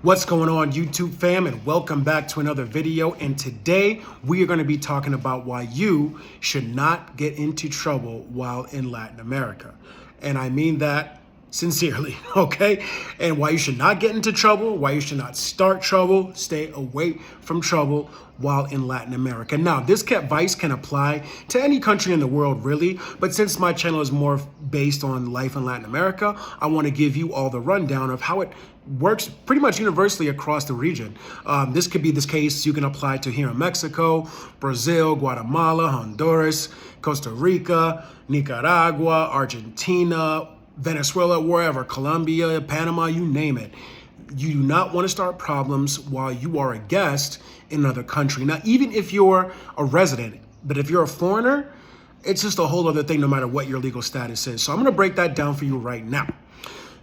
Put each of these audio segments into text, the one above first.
What's going on, YouTube fam, and welcome back to another video. And today we are going to be talking about why you should not get into trouble while in Latin America. And I mean that sincerely, okay? And why you should not get into trouble, why you should not start trouble, stay away from trouble while in Latin America. Now, this advice can apply to any country in the world, really, but since my channel is more based on life in Latin America, I want to give you all the rundown of how it works pretty much universally across the region. This could be this case you can apply to here in Mexico, Brazil, Guatemala, Honduras, Costa Rica, Nicaragua, Argentina, Venezuela, wherever, Colombia, Panama, you name it. You do not want to start problems while you are a guest in another country. Now, even if you're a resident, but if you're a foreigner, it's just a whole other thing no matter what your legal status is. So I'm going to break that down for you right now.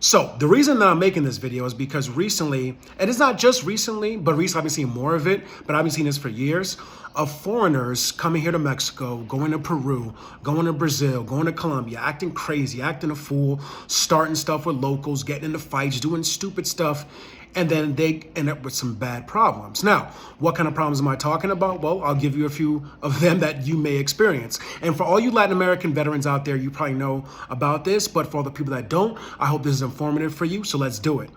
So the reason that I'm making this video is because recently, and it's not just recently, but recently I've been seeing more of it, but I've been seeing this for years, of foreigners coming here to Mexico, going to Peru, going to Brazil, going to Colombia, acting crazy, acting a fool, starting stuff with locals, getting into fights, doing stupid stuff, and then they end up with some bad problems. Now, what kind of problems am I talking about? Well, I'll give you a few of them that you may experience. And for all you Latin American veterans out there, you probably know about this, but for all the people that don't, I hope this is informative for you, so let's do it.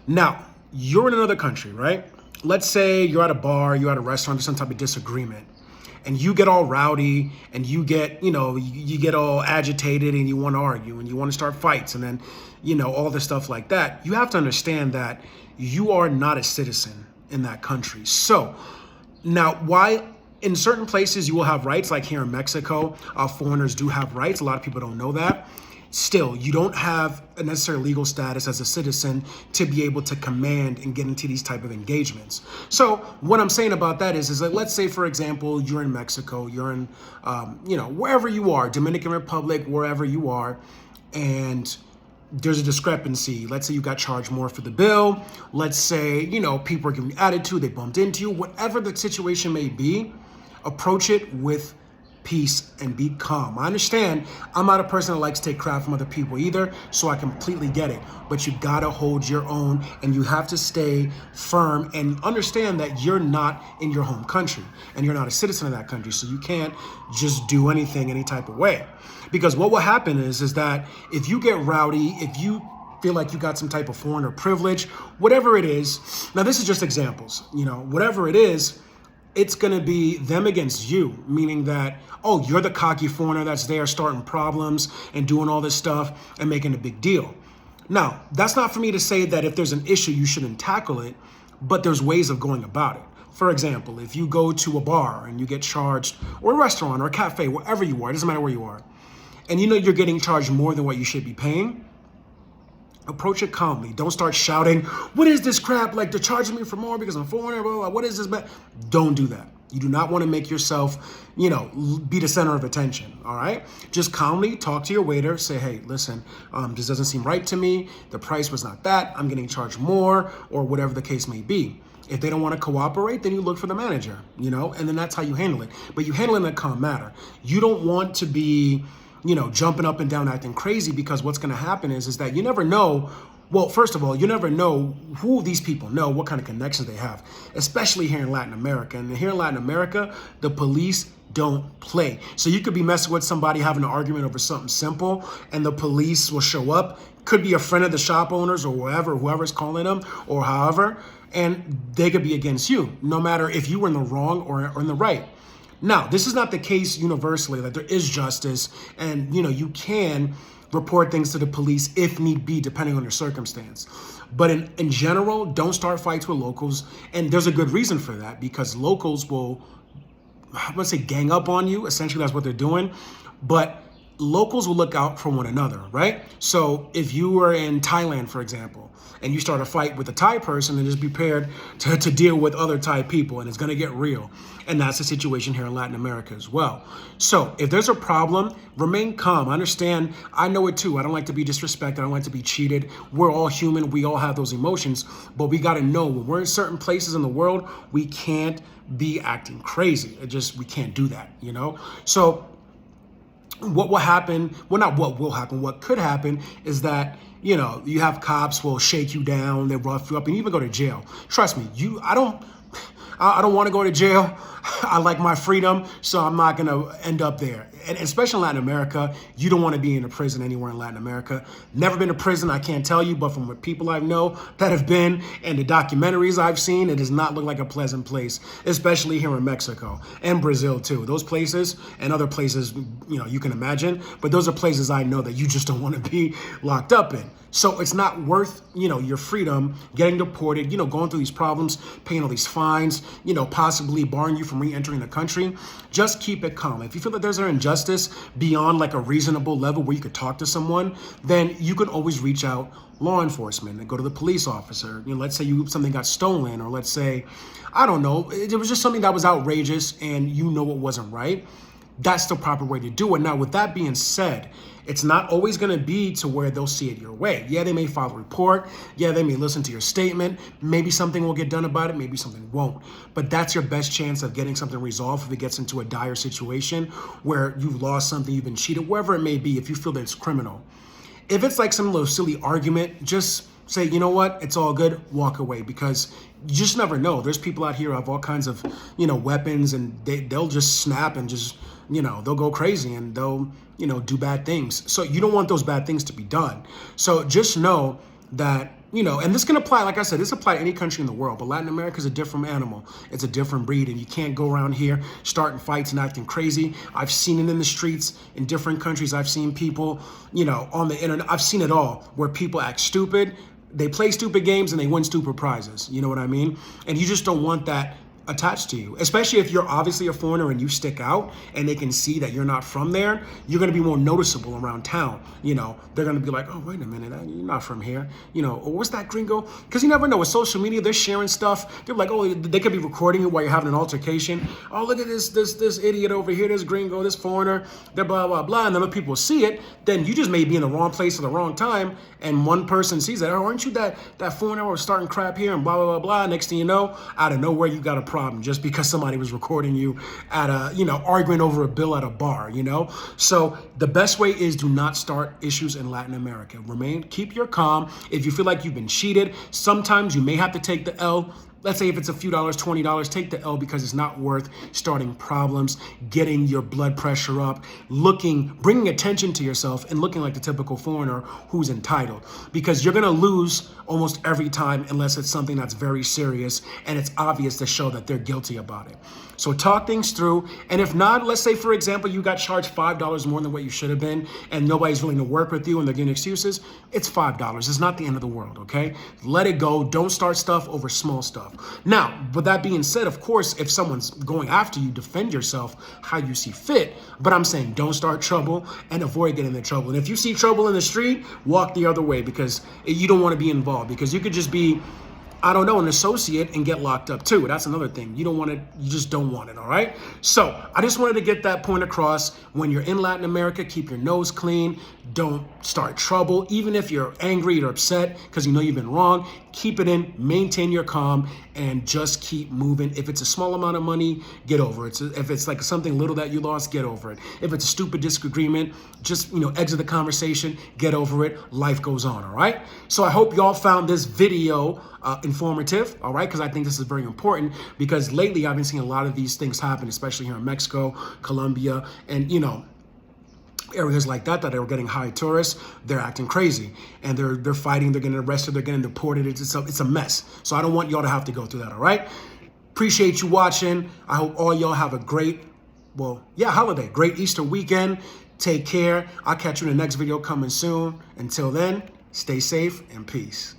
Now, you're in another country, right? Let's say you're at a bar, you're at a restaurant, there's some type of disagreement, and you get all rowdy and you get, you get all agitated and you want to argue and you want to start fights and then, all this stuff like that. You have to understand that you are not a citizen in that country. So now, why in certain places you will have rights, like here in Mexico, foreigners do have rights. A lot of people don't know that. Still, you don't have a necessary legal status as a citizen to be able to command and get into these type of engagements. So what I'm saying about that is that let's say, for example, you're in Mexico, you're in, wherever you are, Dominican Republic, wherever you are, and there's a discrepancy. Let's say you got charged more for the bill. Let's say, people are giving you attitude, they bumped into you, whatever the situation may be, approach it with peace and be calm. I understand I'm not a person that likes to take crap from other people either, so I completely get it. But you gotta hold your own and you have to stay firm and understand that you're not in your home country and you're not a citizen of that country, so you can't just do anything any type of way. Because what will happen is that if you get rowdy, if you feel like you got some type of foreigner privilege, whatever it is, now this is just examples, whatever it is, it's going to be them against you, meaning that, oh, you're the cocky foreigner that's there starting problems and doing all this stuff and making a big deal. Now, that's not for me to say that if there's an issue, you shouldn't tackle it, but there's ways of going about it. For example, if you go to a bar and you get charged, or a restaurant or a cafe, wherever you are, it doesn't matter where you are, and you're getting charged more than what you should be paying, approach it calmly. Don't start shouting, what is this crap? Like, they're charging me for more because I'm foreigner, blah, blah, blah. What is this? Don't do that. You do not want to make yourself, be the center of attention, all right? Just calmly talk to your waiter. Say, hey, listen, this doesn't seem right to me. The price was not that. I'm getting charged more, or whatever the case may be. If they don't want to cooperate, then you look for the manager, and then that's how you handle it. But you handle it in a calm manner. You don't want to be jumping up and down, acting crazy, because what's going to happen is that you never know. Well, first of all, you never know who these people know, what kind of connections they have, especially here in Latin America. And here in Latin America, the police don't play. So you could be messing with somebody having an argument over something simple, and the police will show up. Could be a friend of the shop owners or whoever's calling them or however, and they could be against you, no matter if you were in the wrong or in the right. Now, this is not the case universally, that there is justice and, you can report things to the police if need be, depending on your circumstance. But in general, don't start fights with locals. And there's a good reason for that, because locals will, I'm gonna say, gang up on you. Essentially, that's what they're doing. But locals will look out for one another, right? So if you were in Thailand, for example, and you start a fight with a Thai person, then just be prepared to deal with other Thai people, and it's gonna get real. And that's the situation here in Latin America as well. So if there's a problem, remain calm. I understand, I know it too. I don't like to be disrespected. I don't like to be cheated. We're all human. We all have those emotions, but we gotta know when we're in certain places in the world, we can't be acting crazy. We can't do that, So what will happen, well, not what will happen, what could happen is that you have cops will shake you down, they rough you up, and you even go to jail. Trust me, I don't want to go to jail. I like my freedom, so I'm not going to end up there. And especially in Latin America, you don't want to be in a prison anywhere in Latin America. Never been to prison, I can't tell you, but from what people I know that have been and the documentaries I've seen, it does not look like a pleasant place, especially here in Mexico and Brazil too. Those places and other places, you can imagine, but those are places I know that you just don't want to be locked up in. So it's not worth, your freedom, getting deported, going through these problems, paying all these fines, possibly barring you from re-entering the country. Just keep it calm. If you feel that there's an injustice beyond like a reasonable level where you could talk to someone, then you can always reach out law enforcement and go to the police officer. Let's say something got stolen, or let's say, I don't know, it was just something that was outrageous and it wasn't right. That's the proper way to do it. Now, with that being said, it's not always going to be to where they'll see it your way. Yeah, they may file a report. Yeah, they may listen to your statement. Maybe something will get done about it. Maybe something won't. But that's your best chance of getting something resolved if it gets into a dire situation where you've lost something, you've been cheated, wherever it may be, if you feel that it's criminal. If it's like some little silly argument, just say, you know what, it's all good, walk away, because you just never know. There's people out here who have all kinds of, weapons, and they'll just snap and just, they'll go crazy and they'll, do bad things. So you don't want those bad things to be done. So just know that, and this can apply, like I said, this apply to any country in the world, but Latin America is a different animal. It's a different breed, and you can't go around here starting fights and acting crazy. I've seen it in the streets in different countries. I've seen people, on the internet. I've seen it all, where people act stupid. They play stupid games and they win stupid prizes. You know what I mean? And you just don't want that attached to you, especially if you're obviously a foreigner and you stick out and they can see that you're not from there. You're going to be more noticeable around town. They're going to be like, oh, wait a minute, you're not from here. Or what's that gringo? Because you never know. With social media, they're sharing stuff. They're like, oh, they could be recording you while you're having an altercation. Oh, look at this idiot over here, this gringo, this foreigner, they're blah, blah, blah. And then other people see it. Then you just may be in the wrong place at the wrong time. And one person sees that, oh, aren't you that foreigner or starting crap here and blah, blah, blah, blah. Next thing you know, out of nowhere, you got a problem just because somebody was recording you at arguing over a bill at a bar, So the best way is do not start issues in Latin America. Keep your calm. If you feel like you've been cheated, sometimes you may have to take the L. Let's say if it's a few dollars, $20, take the L, because it's not worth starting problems, getting your blood pressure up, bringing attention to yourself and looking like the typical foreigner who's entitled, because you're going to lose almost every time unless it's something that's very serious and it's obvious to show that they're guilty about it. So talk things through. And if not, let's say, for example, you got charged $5 more than what you should have been and nobody's willing to work with you and they're getting excuses. It's $5. It's not the end of the world, okay? Let it go. Don't start stuff over small stuff. Now, with that being said, of course, if someone's going after you, defend yourself how you see fit. But I'm saying don't start trouble and avoid getting into trouble. And if you see trouble in the street, walk the other way, because you don't want to be involved, because you could just be, I don't know, an associate and get locked up too. That's another thing. You don't want it. You just don't want it. All right. So I just wanted to get that point across. When you're in Latin America, keep your nose clean. Don't start trouble. Even if you're angry or upset because you've been wrong, keep it in, maintain your calm, and just keep moving. If it's a small amount of money, get over it. If it's like something little that you lost, get over it. If it's a stupid disagreement, just, exit the conversation, get over it. Life goes on. All right. So I hope y'all found this video informative, all right, because I think this is very important, because lately I've been seeing a lot of these things happen, especially here in Mexico, Colombia, and areas like that are getting high tourists. They're acting crazy and they're fighting, they're getting arrested, they're getting deported. It's a mess. So I don't want y'all to have to go through that, all right? Appreciate you watching. I hope all y'all have a great, holiday, great Easter weekend. Take care. I'll catch you in the next video coming soon. Until then, stay safe and peace.